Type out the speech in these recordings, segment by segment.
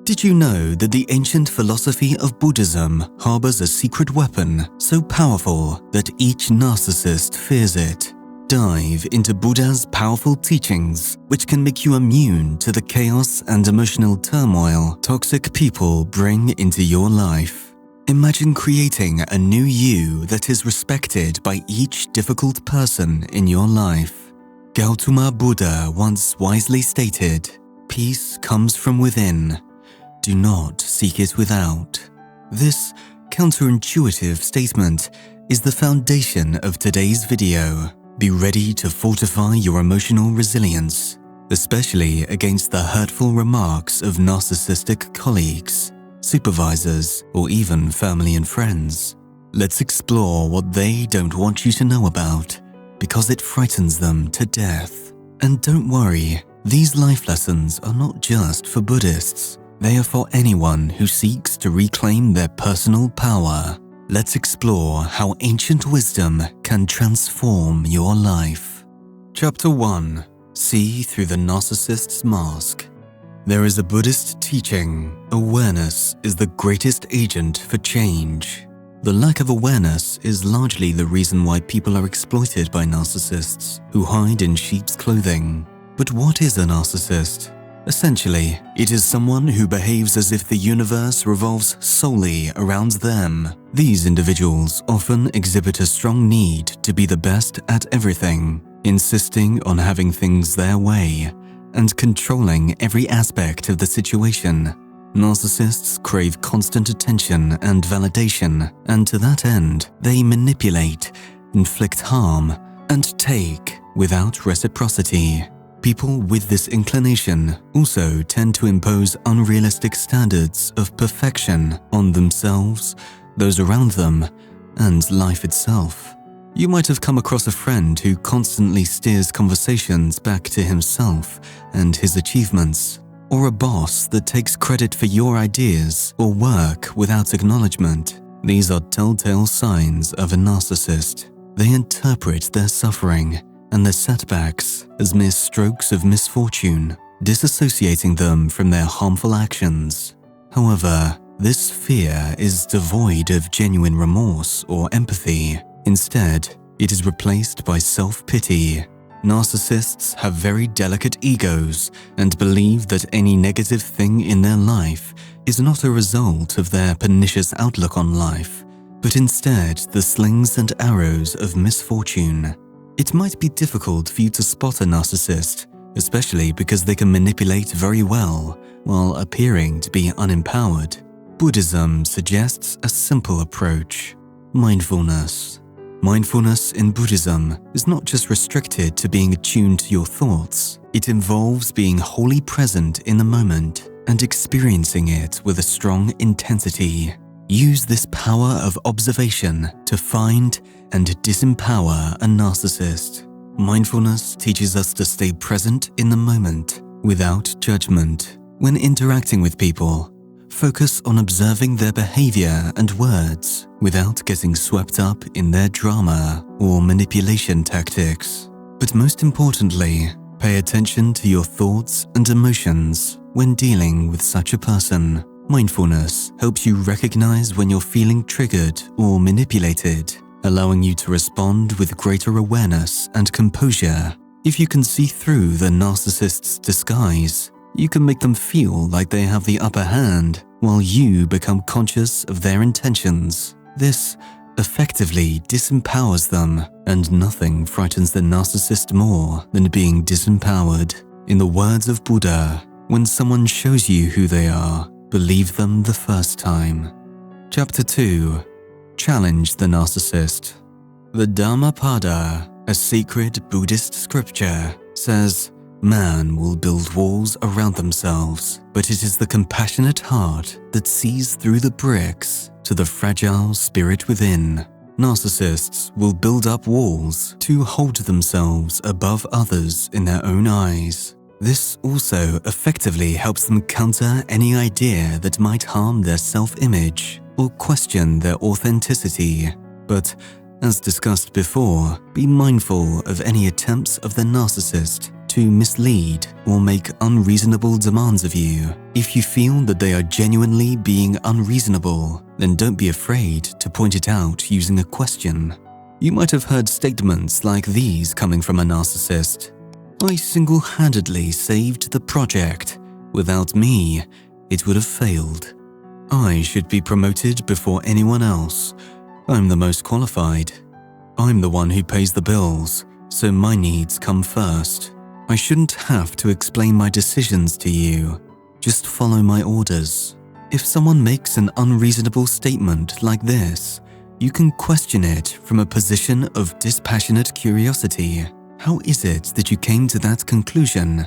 Did you know that the ancient philosophy of Buddhism harbors a secret weapon so powerful that each narcissist fears it? Dive into Buddha's powerful teachings, which can make you immune to the chaos and emotional turmoil toxic people bring into your life. Imagine creating a new you that is respected by each difficult person in your life. Gautama Buddha once wisely stated, "Peace comes from within. Do not seek it without." This counterintuitive statement is the foundation of today's video. Be ready to fortify your emotional resilience, especially against the hurtful remarks of narcissistic colleagues, supervisors, or even family and friends. Let's explore what they don't want you to know about, because it frightens them to death. And don't worry, these life lessons are not just for Buddhists. They are for anyone who seeks to reclaim their personal power. Let's explore how ancient wisdom can transform your life. Chapter 1. See through the narcissist's mask. There is a Buddhist teaching, awareness is the greatest agent for change. The lack of awareness is largely the reason why people are exploited by narcissists who hide in sheep's clothing. But what is a narcissist? Essentially, it is someone who behaves as if the universe revolves solely around them. These individuals often exhibit a strong need to be the best at everything, insisting on having things their way and controlling every aspect of the situation. Narcissists crave constant attention and validation, and to that end, they manipulate, inflict harm, and take without reciprocity. People with this inclination also tend to impose unrealistic standards of perfection on themselves, those around them, and life itself. You might have come across a friend who constantly steers conversations back to himself and his achievements, or a boss that takes credit for your ideas or work without acknowledgement. These are telltale signs of a narcissist. They interpret their suffering and their setbacks as mere strokes of misfortune, disassociating them from their harmful actions. However, this fear is devoid of genuine remorse or empathy. Instead, it is replaced by self-pity. Narcissists have very delicate egos and believe that any negative thing in their life is not a result of their pernicious outlook on life, but instead the slings and arrows of misfortune. It might be difficult for you to spot a narcissist, especially because they can manipulate very well while appearing to be unempowered. Buddhism suggests a simple approach: mindfulness. Mindfulness in Buddhism is not just restricted to being attuned to your thoughts. It involves being wholly present in the moment and experiencing it with a strong intensity. Use this power of observation to find and disempower a narcissist. Mindfulness teaches us to stay present in the moment without judgment. When interacting with people, focus on observing their behavior and words without getting swept up in their drama or manipulation tactics. But most importantly, pay attention to your thoughts and emotions when dealing with such a person. Mindfulness helps you recognize when you're feeling triggered or manipulated, allowing you to respond with greater awareness and composure. If you can see through the narcissist's disguise, you can make them feel like they have the upper hand while you become conscious of their intentions. This effectively disempowers them, and nothing frightens the narcissist more than being disempowered. In the words of Buddha, when someone shows you who they are, believe them the first time. Chapter 2. Challenge the narcissist. The Dhammapada, a sacred Buddhist scripture, says, "Man will build walls around themselves, but it is the compassionate heart that sees through the bricks to the fragile spirit within." Narcissists will build up walls to hold themselves above others in their own eyes. This also effectively helps them counter any idea that might harm their self-image or question their authenticity. But, as discussed before, be mindful of any attempts of the narcissist to mislead or make unreasonable demands of you. If you feel that they are genuinely being unreasonable, then don't be afraid to point it out using a question. You might have heard statements like these coming from a narcissist. I single-handedly saved the project. Without me, it would have failed. I should be promoted before anyone else. I'm the most qualified. I'm the one who pays the bills, so my needs come first. I shouldn't have to explain my decisions to you. Just follow my orders. If someone makes an unreasonable statement like this, you can question it from a position of dispassionate curiosity. How is it that you came to that conclusion?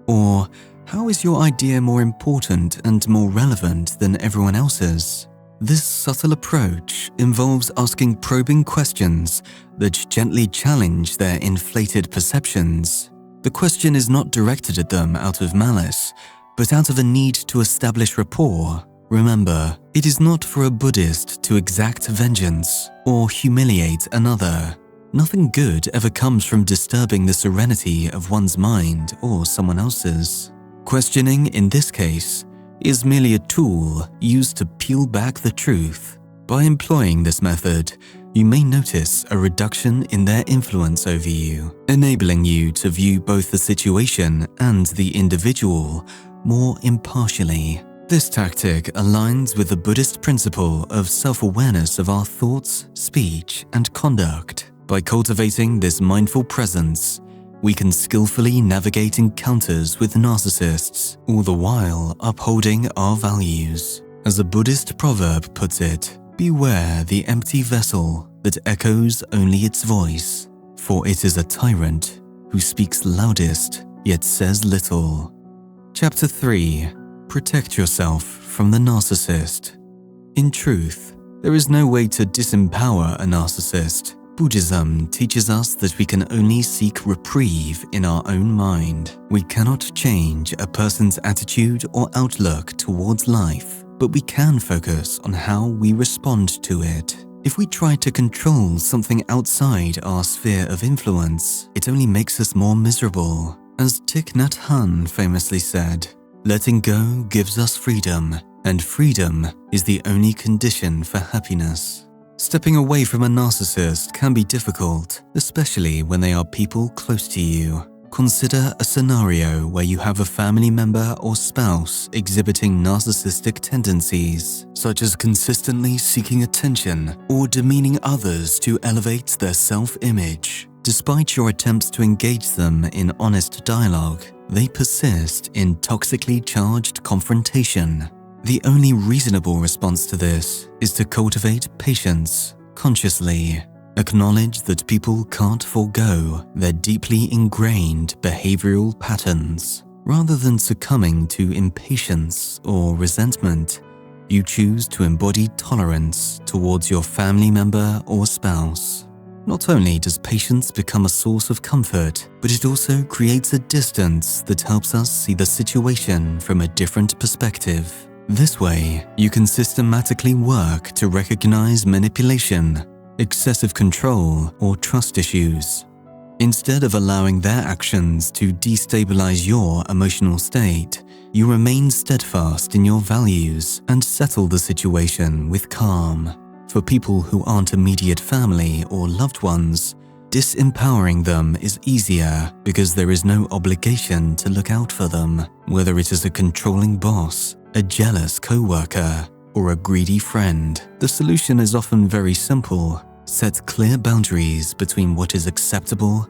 Or, how is your idea more important and more relevant than everyone else's? This subtle approach involves asking probing questions that gently challenge their inflated perceptions. The question is not directed at them out of malice, but out of a need to establish rapport. Remember, it is not for a Buddhist to exact vengeance or humiliate another. Nothing good ever comes from disturbing the serenity of one's mind or someone else's. Questioning, in this case, is merely a tool used to peel back the truth. By employing this method, you may notice a reduction in their influence over you, enabling you to view both the situation and the individual more impartially. This tactic aligns with the Buddhist principle of self-awareness of our thoughts, speech, and conduct. By cultivating this mindful presence, we can skillfully navigate encounters with narcissists, all the while upholding our values. As a Buddhist proverb puts it, beware the empty vessel that echoes only its voice, for it is a tyrant who speaks loudest yet says little. Chapter 3. Protect yourself from the narcissist. In truth, there is no way to disempower a narcissist. Buddhism teaches us that we can only seek reprieve in our own mind. We cannot change a person's attitude or outlook towards life, but we can focus on how we respond to it. If we try to control something outside our sphere of influence, it only makes us more miserable. As Thich Nhat Hanh famously said, letting go gives us freedom, and freedom is the only condition for happiness. Stepping away from a narcissist can be difficult, especially when they are people close to you. Consider a scenario where you have a family member or spouse exhibiting narcissistic tendencies, such as consistently seeking attention or demeaning others to elevate their self-image. Despite your attempts to engage them in honest dialogue, they persist in toxically charged confrontation. The only reasonable response to this is to cultivate patience consciously. Acknowledge that people can't forego their deeply ingrained behavioral patterns. Rather than succumbing to impatience or resentment, you choose to embody tolerance towards your family member or spouse. Not only does patience become a source of comfort, but it also creates a distance that helps us see the situation from a different perspective. This way, you can systematically work to recognize manipulation, excessive control, or trust issues. Instead of allowing their actions to destabilize your emotional state, you remain steadfast in your values and settle the situation with calm. For people who aren't immediate family or loved ones, disempowering them is easier because there is no obligation to look out for them, whether it is a controlling boss, a jealous co-worker, or a greedy friend. The solution is often very simple. Set clear boundaries between what is acceptable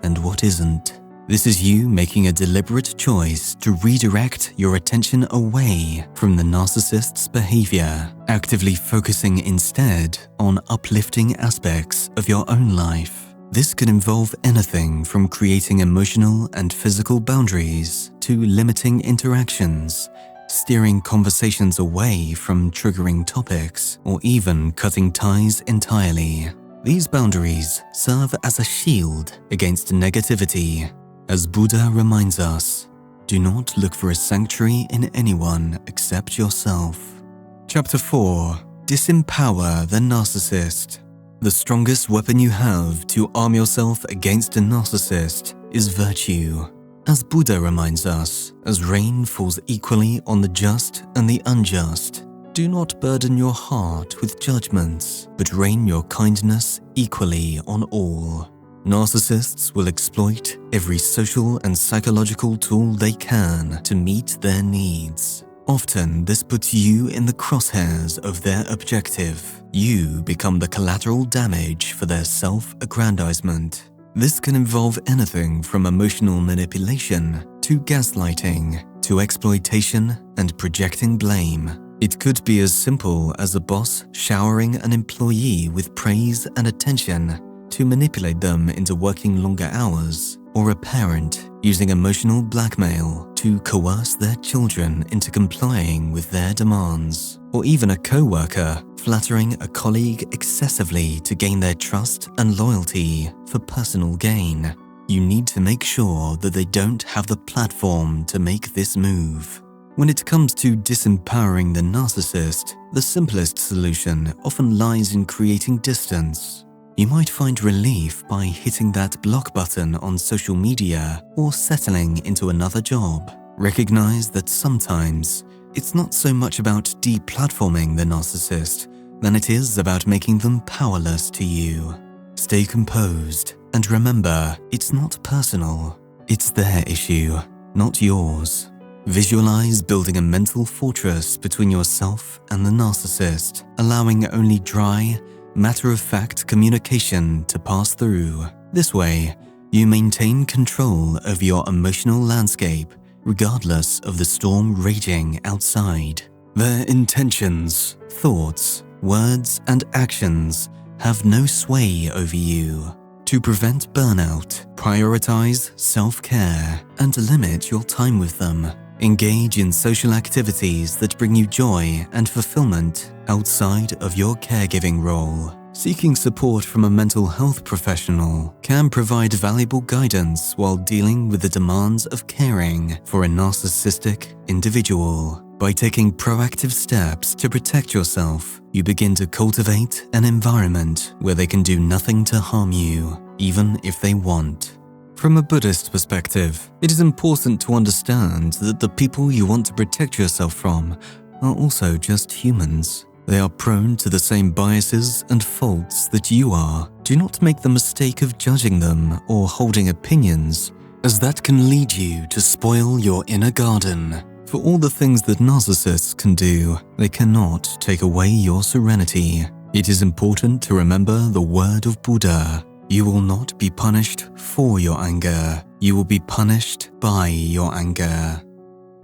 and what isn't. This is you making a deliberate choice to redirect your attention away from the narcissist's behavior, actively focusing instead on uplifting aspects of your own life. This could involve anything from creating emotional and physical boundaries to limiting interactions, steering conversations away from triggering topics, or even cutting ties entirely. These boundaries serve as a shield against negativity. As Buddha reminds us, do not look for a sanctuary in anyone except yourself. Chapter 4. Disempower the narcissist. The strongest weapon you have to arm yourself against a narcissist is virtue. As Buddha reminds us, as rain falls equally on the just and the unjust, do not burden your heart with judgments, but rain your kindness equally on all. Narcissists will exploit every social and psychological tool they can to meet their needs. Often, this puts you in the crosshairs of their objective. You become the collateral damage for their self-aggrandizement. This can involve anything from emotional manipulation to gaslighting to exploitation and projecting blame. It could be as simple as a boss showering an employee with praise and attention to manipulate them into working longer hours, or a parent using emotional blackmail to coerce their children into complying with their demands, or even a co-worker flattering a colleague excessively to gain their trust and loyalty for personal gain. You need to make sure that they don't have the platform to make this move. When it comes to disempowering the narcissist, the simplest solution often lies in creating distance. You might find relief by hitting that block button on social media or settling into another job. Recognize that sometimes it's not so much about deplatforming the narcissist than it is about making them powerless to you. Stay composed and remember, it's not personal. It's their issue, not yours. Visualize building a mental fortress between yourself and the narcissist, allowing only dry, matter-of-fact communication to pass through. This way, you maintain control over your emotional landscape, regardless of the storm raging outside. Their intentions, thoughts, words, and actions have no sway over you. To prevent burnout, prioritize self-care and limit your time with them. Engage in social activities that bring you joy and fulfillment outside of your caregiving role. Seeking support from a mental health professional can provide valuable guidance while dealing with the demands of caring for a narcissistic individual. By taking proactive steps to protect yourself, you begin to cultivate an environment where they can do nothing to harm you, even if they want. From a Buddhist perspective, it is important to understand that the people you want to protect yourself from are also just humans. They are prone to the same biases and faults that you are. Do not make the mistake of judging them or holding opinions, as that can lead you to spoil your inner garden. For all the things that narcissists can do, they cannot take away your serenity. It is important to remember the word of Buddha. You will not be punished for your anger. You will be punished by your anger.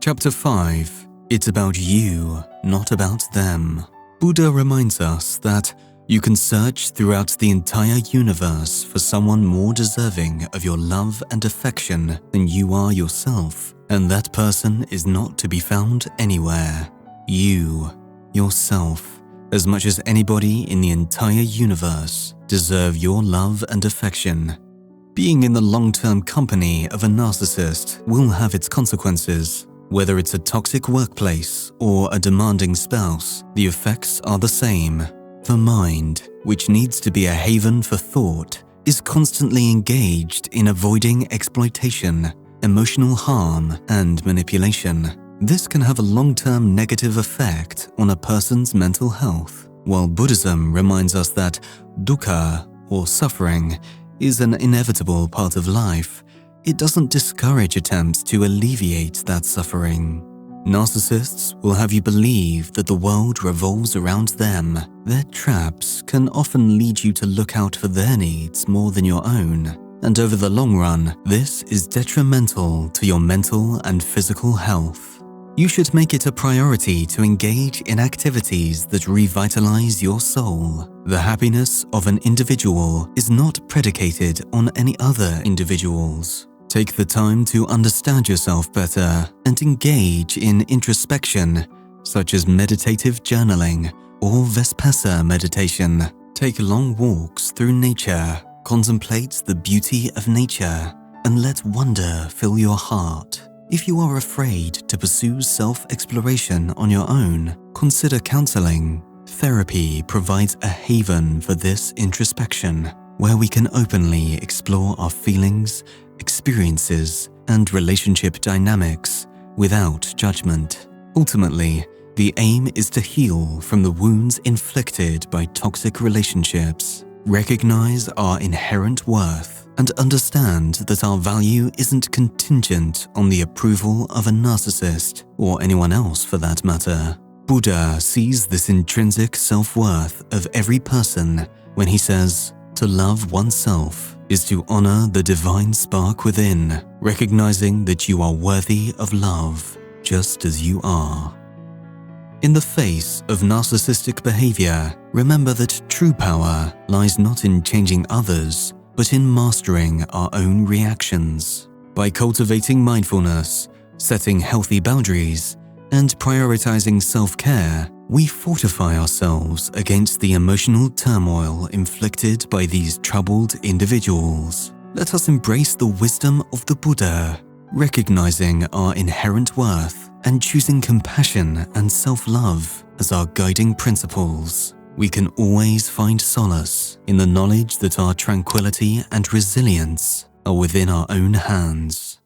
Chapter 5. It's about you, not about them. Buddha reminds us that you can search throughout the entire universe for someone more deserving of your love and affection than you are yourself, and that person is not to be found anywhere. You, yourself, as much as anybody in the entire universe, deserve your love and affection. Being in the long-term company of a narcissist will have its consequences. Whether it's a toxic workplace or a demanding spouse, the effects are the same. The mind, which needs to be a haven for thought, is constantly engaged in avoiding exploitation, emotional harm, and manipulation. This can have a long-term negative effect on a person's mental health. While Buddhism reminds us that dukkha, or suffering, is an inevitable part of life, it doesn't discourage attempts to alleviate that suffering. Narcissists will have you believe that the world revolves around them. Their traps can often lead you to look out for their needs more than your own, and over the long run, this is detrimental to your mental and physical health. You should make it a priority to engage in activities that revitalize your soul. The happiness of an individual is not predicated on any other individuals. Take the time to understand yourself better and engage in introspection, such as meditative journaling or Vipassana meditation. Take long walks through nature, contemplate the beauty of nature, and let wonder fill your heart. If you are afraid to pursue self-exploration on your own, consider counseling. Therapy provides a haven for this introspection. where we can openly explore our feelings, experiences, and relationship dynamics without judgment. Ultimately, the aim is to heal from the wounds inflicted by toxic relationships, recognize our inherent worth, and understand that our value isn't contingent on the approval of a narcissist, or anyone else for that matter. Buddha sees this intrinsic self-worth of every person when he says, "To love oneself is to honor the divine spark within, recognizing that you are worthy of love just as you are." In the face of narcissistic behavior, remember that true power lies not in changing others, but in mastering our own reactions. By cultivating mindfulness, setting healthy boundaries, and prioritizing self-care, we fortify ourselves against the emotional turmoil inflicted by these troubled individuals. Let us embrace the wisdom of the Buddha, recognizing our inherent worth and choosing compassion and self-love as our guiding principles. We can always find solace in the knowledge that our tranquility and resilience are within our own hands.